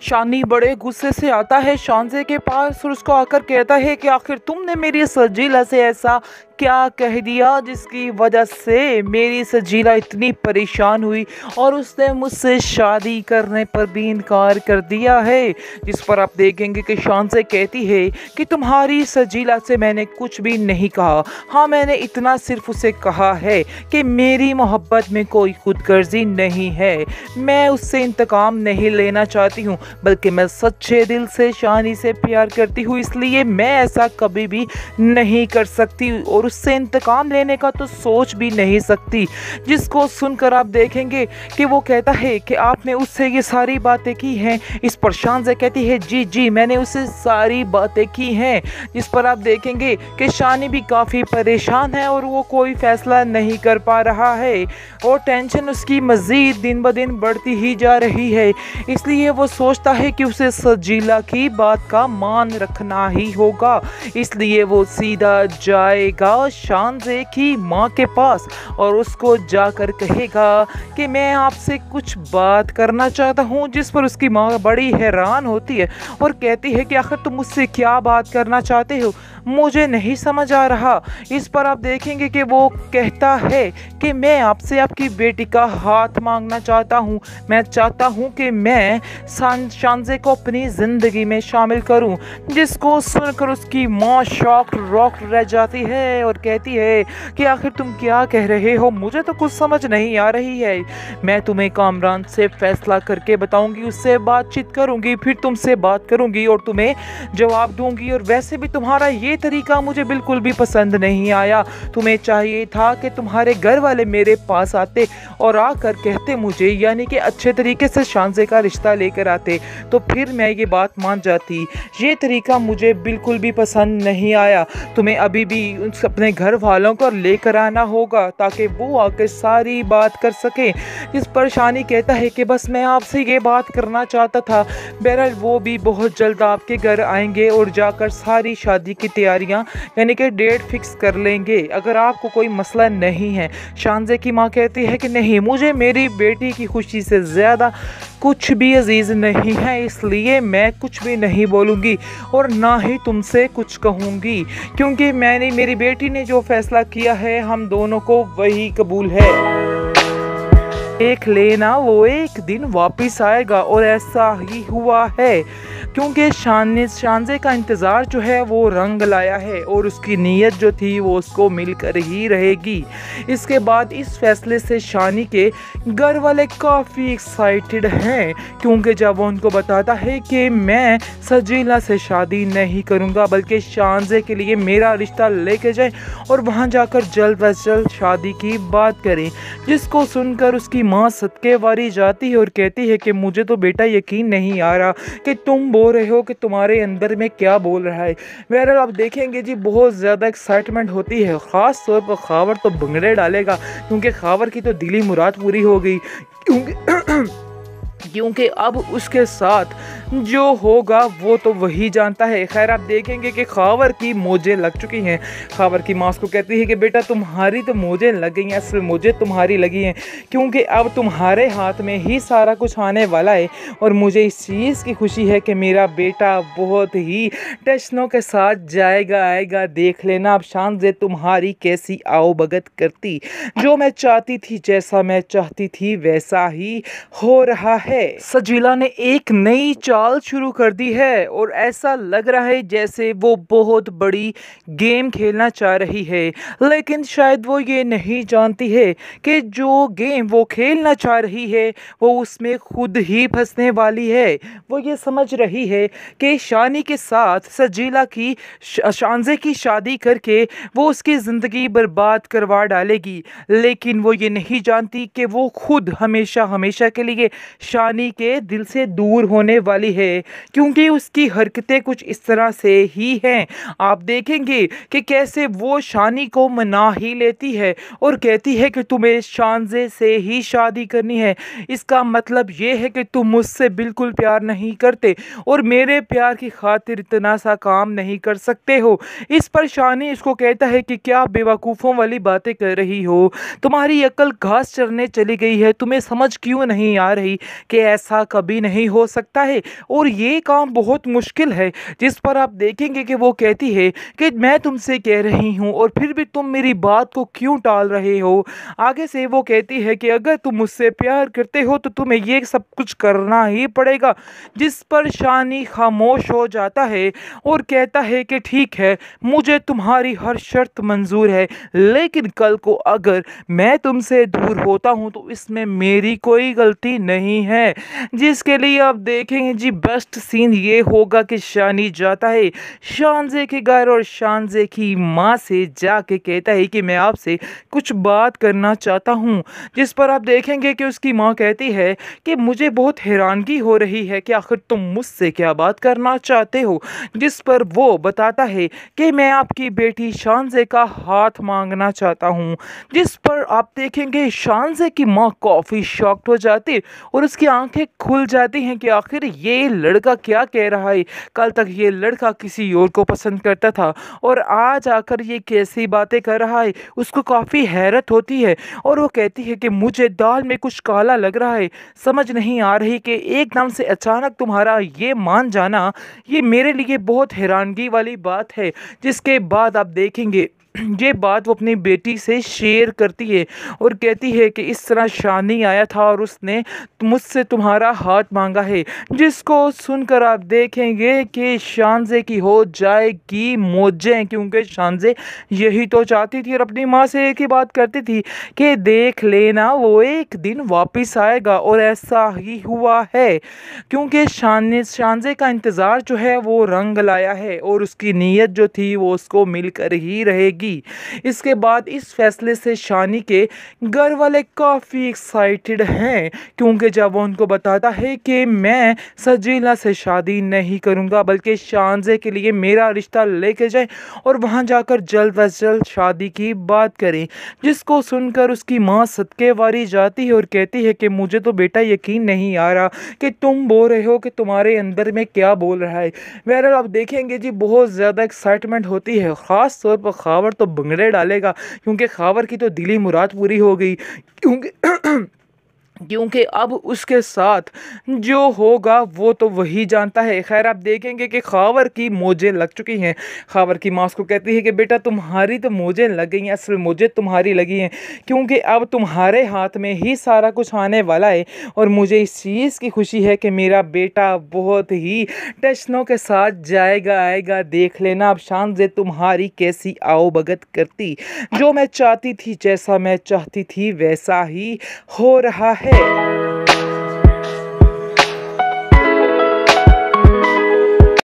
शानी बड़े गुस्से से आता है शानजे के पास और उसको आकर कहता है कि आखिर तुमने मेरी सजीला से ऐसा क्या कह दिया जिसकी वजह से मेरी सजीला इतनी परेशान हुई और उसने मुझसे शादी करने पर भी इनकार कर दिया है। जिस पर आप देखेंगे कि शानजे कहती है कि तुम्हारी सजीला से मैंने कुछ भी नहीं कहा, हाँ मैंने इतना सिर्फ उसे कहा है कि मेरी मोहब्बत में कोई खुदगर्जी नहीं है, मैं उससे इंतकाम नहीं लेना चाहती हूँ बल्कि मैं सच्चे दिल से शानी से प्यार करती हूँ, इसलिए मैं ऐसा कभी भी नहीं कर सकती और उससे इंतकाम लेने का तो सोच भी नहीं सकती। जिसको सुनकर आप देखेंगे कि वो कहता है कि आपने उससे ये सारी बातें की हैं। इस पर शानजे कहती है जी जी मैंने उससे सारी बातें की हैं। जिस पर आप देखेंगे कि शानी भी काफ़ी परेशान है और वो कोई फ़ैसला नहीं कर पा रहा है और टेंशन उसकी मज़ीद दिन ब दिन बढ़ती ही जा रही है। इसलिए वो सोचता है कि उसे सजीला की बात का मान रखना ही होगा, इसलिए वो सीधा जाएगा शानजे की माँ के पास और उसको जाकर कहेगा कि मैं आपसे कुछ बात करना चाहता हूँ। जिस पर उसकी माँ बड़ी हैरान होती है और कहती है कि आखिर तुम मुझसे क्या बात करना चाहते हो, मुझे नहीं समझ आ रहा। इस पर आप देखेंगे कि वो कहता है कि मैं आपसे आपकी बेटी का हाथ मांगना चाहता हूँ, मैं चाहता हूँ कि मैं शानजे को अपनी ज़िंदगी में शामिल करूँ। जिसको सुनकर उसकी माँ शॉक्ड रॉक्ड रह जाती है और कहती है कि आखिर तुम क्या कह रहे हो, मुझे तो कुछ समझ नहीं आ रही है। मैं तुम्हें कामरान से फ़ैसला करके बताऊंगी, उससे बातचीत करूंगी, फिर तुमसे बात करूंगी और तुम्हें जवाब दूंगी। और वैसे भी तुम्हारा ये तरीका मुझे बिल्कुल भी पसंद नहीं आया, तुम्हें चाहिए था कि तुम्हारे घर वाले मेरे पास आते और आकर कहते मुझे, यानी कि अच्छे तरीके से शानजे का रिश्ता लेकर आते, तो फिर मैं ये बात मान जाती। ये तरीका मुझे बिल्कुल भी पसंद नहीं आया, तुम्हें अभी भी अपने घर वालों को लेकर आना होगा ताकि वो आकर सारी बात कर सकें। इस पर शानी कहता है कि बस मैं आपसे ये बात करना चाहता था। बहरहाल वो भी बहुत जल्द आपके घर आएंगे और जाकर सारी शादी की तैयारियां यानी कि डेट फिक्स कर लेंगे, अगर आपको कोई मसला नहीं है। शानजे की माँ कहती है कि नहीं, मुझे मेरी बेटी की खुशी से ज़्यादा कुछ भी अजीज़ नहीं है, इसलिए मैं कुछ भी नहीं बोलूँगी और ना ही तुमसे कुछ कहूँगी, क्योंकि मेरी बेटी ने जो फ़ैसला किया है हम दोनों को वही कबूल है। देख लेना वो एक दिन वापस आएगा और ऐसा ही हुआ है, क्योंकि शानजे का इंतज़ार जो है वो रंग लाया है और उसकी नीयत जो थी वो उसको मिलकर ही रहेगी। इसके बाद इस फैसले से शानी के घर वाले काफ़ी एक्साइटेड हैं, क्योंकि जब वो उनको बताता है कि मैं सजीला से शादी नहीं करूँगा बल्कि शानजे के लिए मेरा रिश्ता लेके जाए और वहाँ जाकर जल्द अज जल्द शादी की बात करें। जिसको सुनकर उसकी माँ सदके वारी जाती है और कहती है कि मुझे तो बेटा यकीन नहीं आ रहा कि तुम बोल रहे हो कि तुम्हारे अंदर में क्या बोल रहा है। बहरहाल आप देखेंगे जी बहुत ज़्यादा एक्साइटमेंट होती है, ख़ास तौर पर खावर तो भंगड़े डालेगा, क्योंकि खावर की तो दिली मुराद पूरी हो गई, क्योंकि अब उसके साथ जो होगा वो तो वही जानता है। खैर आप देखेंगे कि खावर की मोजें लग चुकी हैं। खावर की माँ को कहती है कि बेटा तुम्हारी तो मोजें लग गई हैं, असल मुझे तुम्हारी लगी हैं, क्योंकि अब तुम्हारे हाथ में ही सारा कुछ आने वाला है और मुझे इस चीज़ की खुशी है कि मेरा बेटा बहुत ही टशनों के साथ जाएगा आएगा। देख लेना अब शानजे तुम्हारी कैसी आओ भगत करती, जो मैं चाहती थी, जैसा मैं चाहती थी वैसा ही हो रहा है। सजीला ने एक नई चाल शुरू कर दी है और ऐसा लग रहा है जैसे वो बहुत बड़ी गेम खेलना चाह रही है, लेकिन शायद वो ये नहीं जानती है कि जो गेम वो खेलना चाह रही है वो उसमें खुद ही फंसने वाली है। वो ये समझ रही है कि शानी के साथ सजीला की शानजे की शादी करके वो उसकी ज़िंदगी बर्बाद करवा डालेगी, लेकिन वो ये नहीं जानती कि वो खुद हमेशा हमेशा के लिए शानी के दिल से दूर होने वाली है, क्योंकि उसकी हरकतें कुछ इस तरह से ही हैं। आप देखेंगे कि कैसे वो शानी को मना ही लेती है और कहती है कि तुम्हें शानजे से ही शादी करनी है, इसका मतलब ये है कि तुम मुझसे बिल्कुल प्यार नहीं करते और मेरे प्यार की खातिर इतना सा काम नहीं कर सकते हो। इस पर शानी इसको कहता है कि क्या बेवकूफ़ों वाली बातें कर रही हो, तुम्हारी अक्ल घास चरने चली गई है, तुम्हें समझ क्यों नहीं आ रही कि ऐसा कभी नहीं हो सकता है। और ये काम बहुत मुश्किल है। जिस पर आप देखेंगे कि वो कहती है कि मैं तुमसे कह रही हूँ और फिर भी तुम मेरी बात को क्यों टाल रहे हो। आगे से वो कहती है कि अगर तुम मुझसे प्यार करते हो तो तुम्हें ये सब कुछ करना ही पड़ेगा। जिस पर शानी खामोश हो जाता है और कहता है कि ठीक है, मुझे तुम्हारी हर शर्त मंजूर है, लेकिन कल को अगर मैं तुमसे दूर होता हूँ तो इसमें मेरी कोई गलती नहीं है। जिसके लिए आप देखेंगे जी बेस्ट सीन ये होगा कि शानी जाता है शानजे के घर और शानजे की माँ से जाके कहता है कि मैं आपसे कुछ बात करना चाहता हूँ। जिस पर आप देखेंगे कि उसकी माँ कहती है कि मुझे बहुत हैरानगी हो रही है कि आखिर तुम मुझसे क्या बात करना चाहते हो। जिस पर वो बताता है कि मैं आपकी बेटी शानजे का हाथ मांगना चाहता हूँ। जिस पर आप देखेंगे शानजे की माँ काफ़ी शॉक्ड हो जाती और उसकी आंखें खुल जाती हैं कि आखिर ये लड़का क्या कह रहा है। कल तक ये लड़का किसी और को पसंद करता था और आज आकर ये कैसी बातें कर रहा है। उसको काफ़ी हैरत होती है और वो कहती है कि मुझे दाल में कुछ काला लग रहा है, समझ नहीं आ रही कि एकदम से अचानक तुम्हारा ये मान जाना ये मेरे लिए बहुत हैरानगी वाली बात है। जिसके बाद आप देखेंगे ये बात वो अपनी बेटी से शेयर करती है और कहती है कि इस तरह शानी आया था और उसने मुझसे तुम्हारा हाथ मांगा है। जिसको सुनकर आप देखेंगे कि शानजे की हो जाएगी मौजें, क्योंकि शानजे यही तो चाहती थी और अपनी माँ से एक ही बात करती थी कि देख लेना वो एक दिन वापस आएगा। और ऐसा ही हुआ है, क्योंकि शानजे का इंतज़ार जो है वो रंग लाया है और उसकी नीयत जो थी वो उसको मिलकर ही रहेगी। इसके बाद इस फैसले से शानी के घर वाले काफ़ी एक्साइटेड हैं, क्योंकि जब वो उनको बताता है कि मैं सजीला से शादी नहीं करूंगा बल्कि शानजे के लिए मेरा रिश्ता लेके जाए और वहां जाकर जल्द अज जल्द शादी की बात करें। जिसको सुनकर उसकी माँ सदके वारी जाती है और कहती है कि मुझे तो बेटा यकीन नहीं आ रहा कि तुम बोल रहे हो कि तुम्हारे अंदर में क्या बोल रहा है। बहरहाल आप देखेंगे जी बहुत ज़्यादा एक्साइटमेंट होती है, ख़ास तौर पर खावर तो भंगड़े डालेगा, क्योंकि खावर की तो दिली मुराद पूरी हो गई। क्योंकि अब उसके साथ जो होगा वो तो वही जानता है। खैर आप देखेंगे कि खावर की मोजें लग चुकी हैं। खावर की माँ उसको कहती है कि बेटा तुम्हारी तो मोजें लग गई हैं, असल मोजें तुम्हारी लगी हैं, क्योंकि अब तुम्हारे हाथ में ही सारा कुछ आने वाला है। और मुझे इस चीज़ की खुशी है कि मेरा बेटा बहुत ही टशनों के साथ जाएगा आएगा, देख लेना अब शानजे तुम्हारी कैसी आओ भगत करती। जो मैं चाहती थी, जैसा मैं चाहती थी वैसा ही हो रहा है।